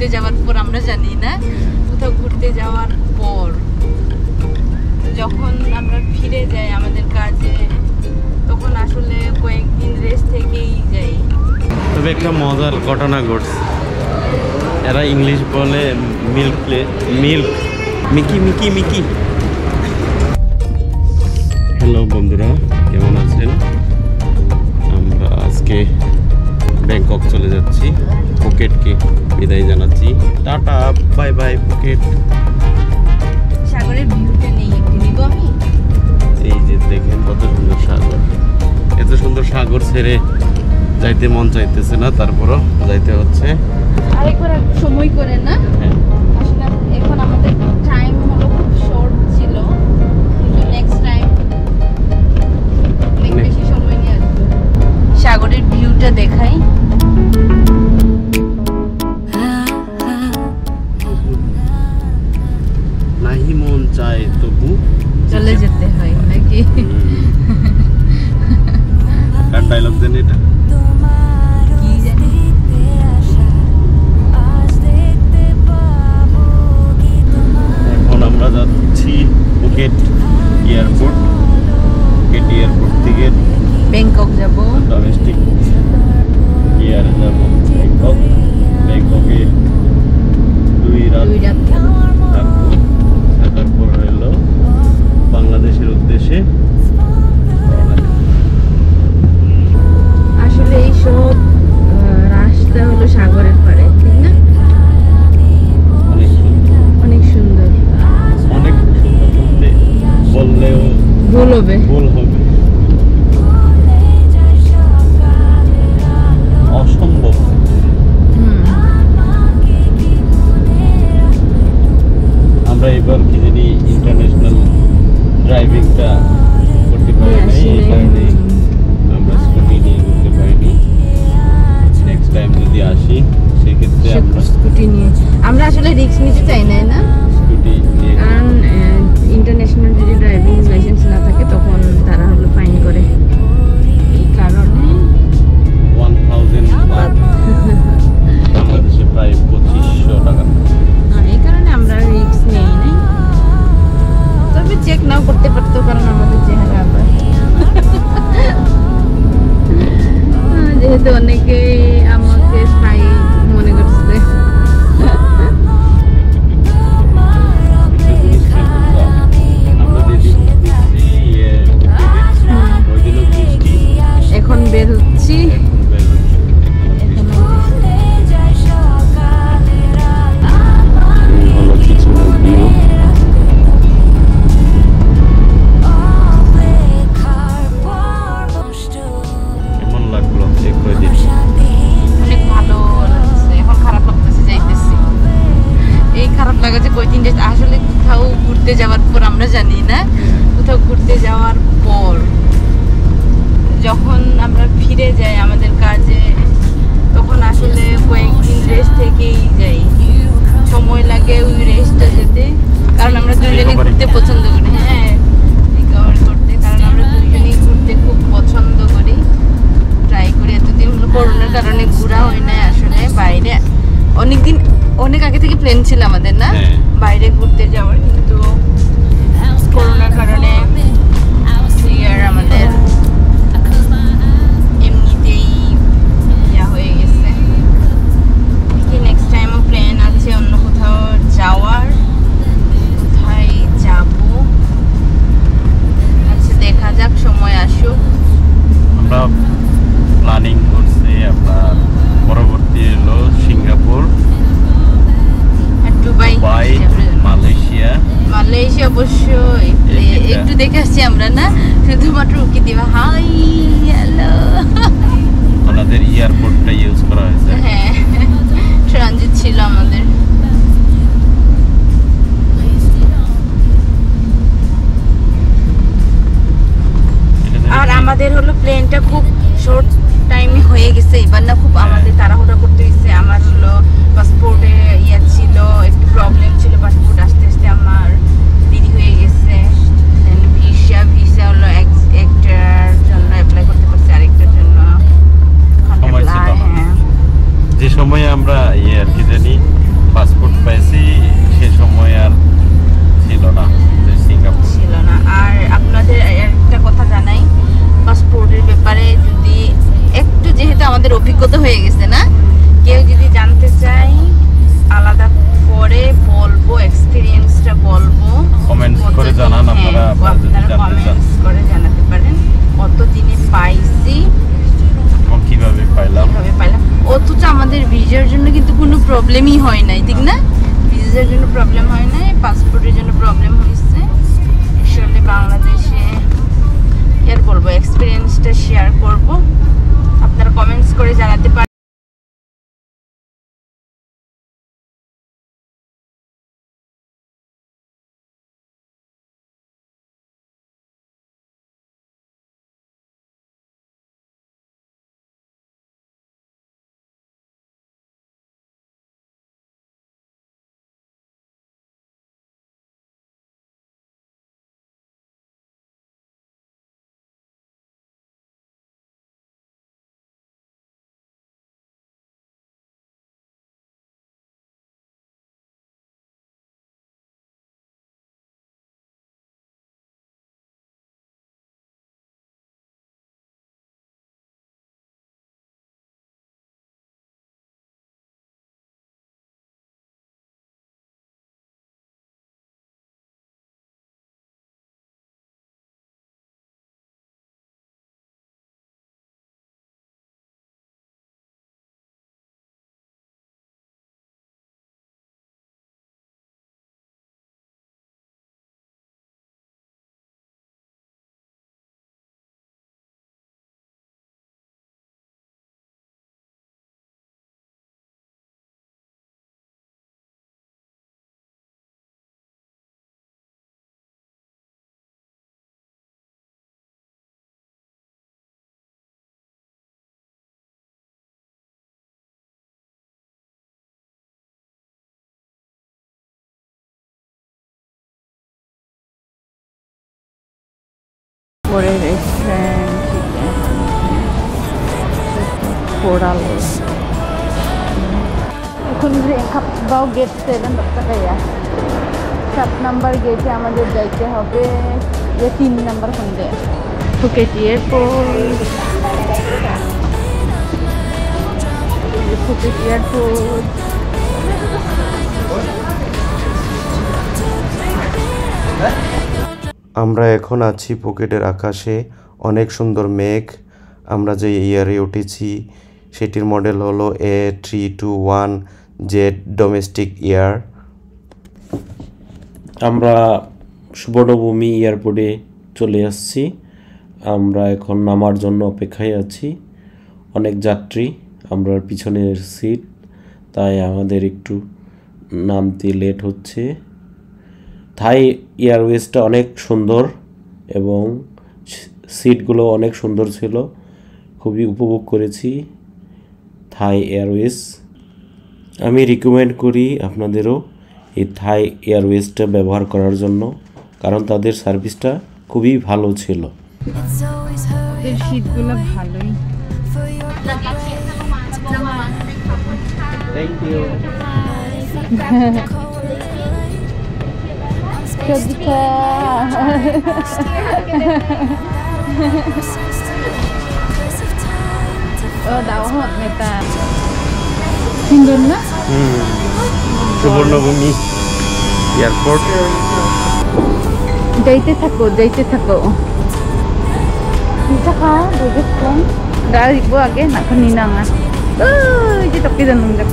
ঘুরতে যাওয়ার পর আমরা জানি না, কোথাও ঘুরতে যাওয়ার পর যখন আমরা ফিরে যাই আমাদের কাজে, তখন আসলে কয়েকদিন রেস্ট থেকেই যাই। তবে একটা মজার ঘটনা ঘটছে, এরা ইংলিশ বলে milk Mickey Mickey Mickey. Hello বন্ধুরা, কেমন আছেন? আমরা আজকে ব্যাংকক চলে যাচ্ছি, ফুকেটকে বিদায় জানাচ্ছি। Tata, bye bye Phuket. সাগরের ভিউটা নেই, একটু নিব আমি। এই যে দেখেন কত সুন্দর সাগর, এত সুন্দর সাগর ছেড়ে যাইতে মন চাইতেছে না, তারপরও যাইতে হচ্ছে। আরেকবার সময় করে না, আসলে এখন আমাদের টাইম হলো খুব শর্ট ছিল, কিন্তু নেক্সট টাইম অনেক বেশি সময় নিয়ে আসবো। সাগরের ভিউটা দেখাই। নাহি মন চায় তবু চলে যেতে হয় নাকি? কার ডায়লগ দেন এটা? কি জানি। এখন আমরা যাচ্ছি ফুকেট এয়ারপোর্ট। ফুকেট এয়ারপোর্ট থেকে ব্যাংকক যাব, ডোমেস্টিক এয়ারে যাব ব্যাংকক। ব্যাংককে 2 রাত থাকবো, থাকার পর হলো বাংলাদেশের উদ্দেশ্যে। আসলে এই সব রাস্তা হলো সাগরের পাড়ে, ঠিক না? অনেক সুন্দর, অনেক সুন্দর, অনেক সুন্দর বলতে বললেও ভুল হবে। অসম্ভব। আমরা এবার কি জানি ইন্টারন্যাশনাল ড্রাইভিংটা করতে পারি না, এই কারণে আমরা স্কুটি নিয়ে ঘুরতে পারিনি। নেক্সট টাইম যদি আসি সেক্ষেত্রে আমরা স্কুটি নিয়ে, আমরা আসলে রিস্ক নিতে চাই না, স্কুটি নিয়ে, কারণ ইন্টারন্যাশনাল যদি ড্রাইভিং লাইসেন্স না থাকে তখন তারা হলো ফাইন করে। এই কারণে 1000 বাট, বাংলাদেশে প্রায় 2500 টাকা। এই কারণে আমরা রিস্ক নেই নাই। তবে চেক নাও করতে পারতো, কারণ আমাদের চেহারা আবার যেহেতু অনেকে আমাকে স্থায়ী মনে করছে। এখন বের হচ্ছি, আসলে কোথাও ঘুরতে যাওয়ার পর আমরা জানি না, কোথাও ঘুরতে যাওয়ার পর যখন আমরা ফিরে যাই আমাদের কাজে, তখন আসলে কয়েকদিন রেস্ট থেকেই যাই। সময় লাগে ওই রেস্টটা যেতে, কারণ আমরা দুজনেই ঘুরতে পছন্দ করি। হ্যাঁ, রিকভার করতে, কারণ আমরা দুজনেই ঘুরতে খুব পছন্দ করি, ট্রাই করি। এতদিন হলো করোনার কারণে ঘোরা হয় না আসলে বাইরে। অনেক আগে থেকে প্ল্যান ছিল আমাদের না বাইরে ঘুরতে যাওয়ার, কিন্তু করোনার কারণে আমাদের এমনিতেই ইয়া হয়ে গেছে। নেক্সট টাইমও প্ল্যান আছে অন্য কোথাও যাওয়ার। কোথায় যাব আচ্ছা দেখা যাক, সময় আসুক। আমরা প্ল্যানিং করছি, আপনার পরবর্তী হলো সিঙ্গাপুর, দুবাই, মালয়েশিয়া অবশ্য একটু দেখে আসছি আমরা না, শুধুমাত্র উকি দিবা হাই হ্যালো। ওনাদের এয়ারপোর্টটা ইউজ করা হয়েছে। হ্যাঁ, ট্রানজিট ছিল আমাদের। আর আমাদের হলো প্লেনটা খুব শর্ট টাইমে হয়ে গেছে এবার না, খুব আমাদের তাড়াহুড়া করতে হয়েছে। আমার হলো পাসপোর্টে ইয়ে ছিল, একটু প্রবলেম ছিল, পাসপোর্ট আসতে আসতে আমার দেরি হয়ে গেছে। ভিসা হলো একটার জন্য অ্যাপ্লাই করতে পারছি, আরেকটার জন্য যে সময়ে আমরা আর কি জানি প্রবলেমই হয় নাই, ঠিক না? ভিসার জন্য প্রবলেম হয় নাই, পাসপোর্টের জন্য প্রবলেম হয়েছে। আসলে বাংলাদেশে কি আর বলবো, এক্সপিরিয়েন্সটা শেয়ার করব, আপনারা কমেন্টস করে জানাতে পারেন। পরে রেস্টুরেন্ট Coralo. এখন যে খাপগাঁও গেট 7 টাকাইয়া 7 নাম্বার গেটে আমাদের যাইতে হবে, যে 3 নাম্বার খন্ডে ফুকেট এয়ারপোর্ট। ফুকেট এয়ারপোর্ট আমরা এখন আছি ফুকেটের আকাশে, অনেক সুন্দর মেঘ। আমরা যে এয়ারে উঠেছি সেটির মডেল হলো A321 জেট ডোমেস্টিক এয়ার। আমরা সুবর্ণভূমি এয়ারপোর্টে চলে আসছি। আমরা এখন নামার জন্য অপেক্ষায় আছি। অনেক যাত্রী, আমরা পিছনের সিট, তাই আমাদের একটু নামতে লেট হচ্ছে। থাই এয়ারওয়েজটা অনেক সুন্দর এবং সিটগুলো অনেক সুন্দর ছিল, খুবই উপভোগ করেছি থাই এয়ারওয়েজ। আমি রিকমেন্ড করি আপনাদেরও এই থাই এয়ারওয়েজটা ব্যবহার করার জন্য, কারণ তাদের সার্ভিসটা খুবই ভালো ছিল। এর সিটগুলো ভালোই। Thank you. সুন্দর না? Suvarnabhumi airport. যাইতে থাকো যাইতে থাকো। Dari buat ke nak keninangan. Jadi tak kita nunggu.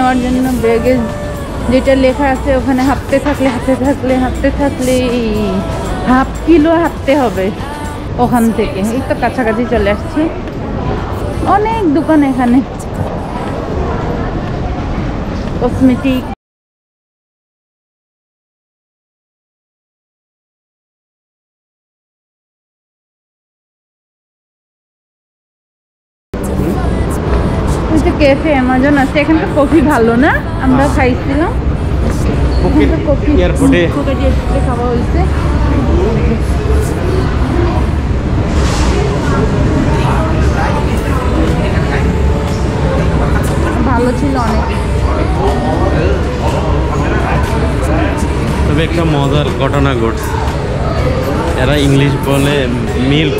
নেওয়ার জন্য ব্যাগে যেটা লেখা আছে ওখানে হাঁটতে থাকলে হাফ কিলো হাঁটতে হবে ওখান থেকে। এই তো কাছাকাছি চলে আসছি। অনেক দোকান এখানে, কসমেটিক। ক্যাফে অ্যামাজন আছে এখানকার। কফি ভালো না? আমরা খাইছিলাম কফি এয়ারপোর্টে খাওয়া হয়েছে। ভালো ছিল অনেক। তবে একটা মজার ঘটনা ঘটছে, এরা ইংলিশ বলে মিল্ক।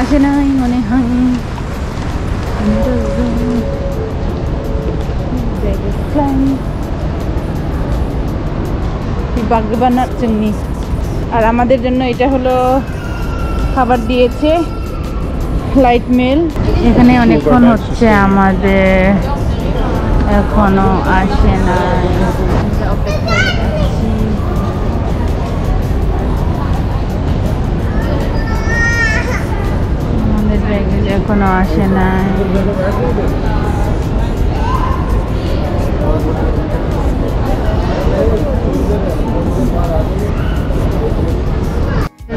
আসে নাই মনে হয়। বাগবানার চিংড়ি। আর আমাদের জন্য এটা হলো খাবার দিয়েছে ফ্লাইট মেল। এখানে অনেকক্ষণ হচ্ছে, আমাদের এখনো আসে না। আমাদের ব্যাগেজ এখনো আসে না।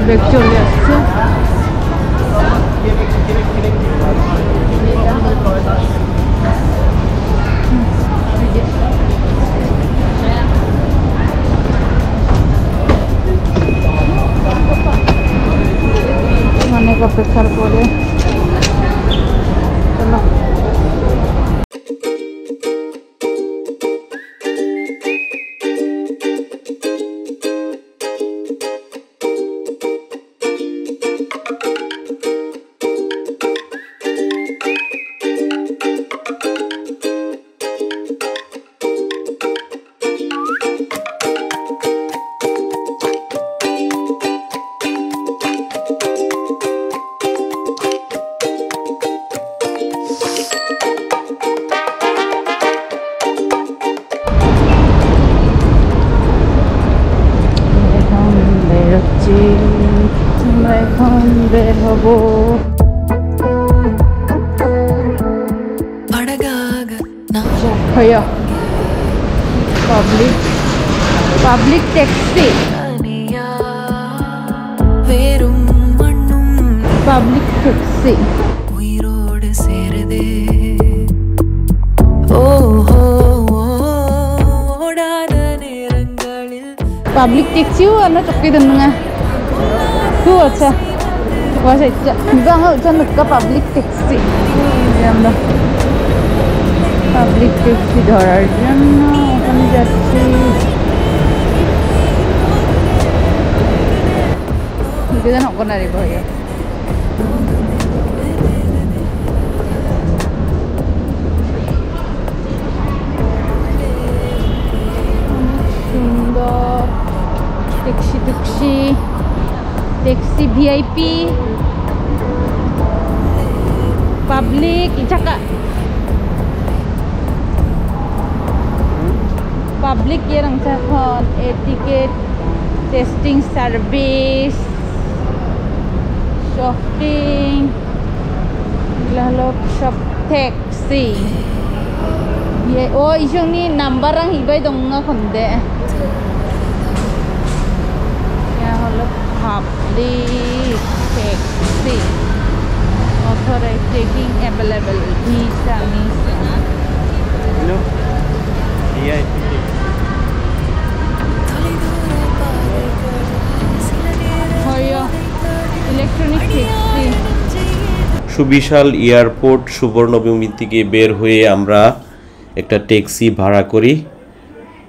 ব্যাগ চলে আসছে। অনেক অপেক্ষার পরে public taxi public taxi public taxi പറഞ്ഞ ചൊക്കി തിന്നുങ്ങ വച്ച 이거 저는 public taxi আমরা public taxi ধরার জন্য ওখানে যাচ্ছি 이게 난 오거나 이거예요 সুন্দর taxi VIP public Jakarta public yang sakon etiquette testing service shopping lalu shop taxi ye oh isong ni number ang hibay dong nga konde ya halo public taxi authorized taking available visa Hello. Yeah. Hoyo electronic taxi সুবিশাল airport সুবর্ণভূমি থেকে বের হয়ে আমরা একটা taxi ভাড়া করি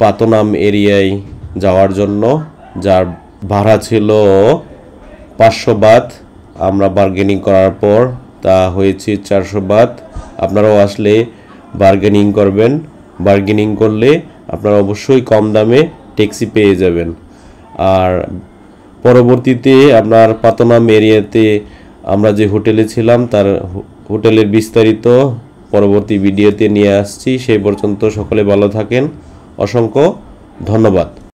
পাতনাম এরিয়ায় যাওয়ার জন্য যার ভাড়া ছিল 500 বাত আমরা বার্গেনিং করার পর তা হয়েছে 400 বাত আপনারাও আসলে বার্গেনিং করবেন বার্গেনিং করলে আপনারা অবশ্যই কম দামে ট্যাক্সি পেয়ে যাবেন আর পরবর্তীতে আপনার পাতনাম এরিয়াতে আমরা যে হোটেলে ছিলাম তার হোটেলের বিস্তারিত পরবর্তী ভিডিওতে নিয়ে আসছি সেই পর্যন্ত সকলে ভালো থাকেন অসংখ্য ধন্যবাদ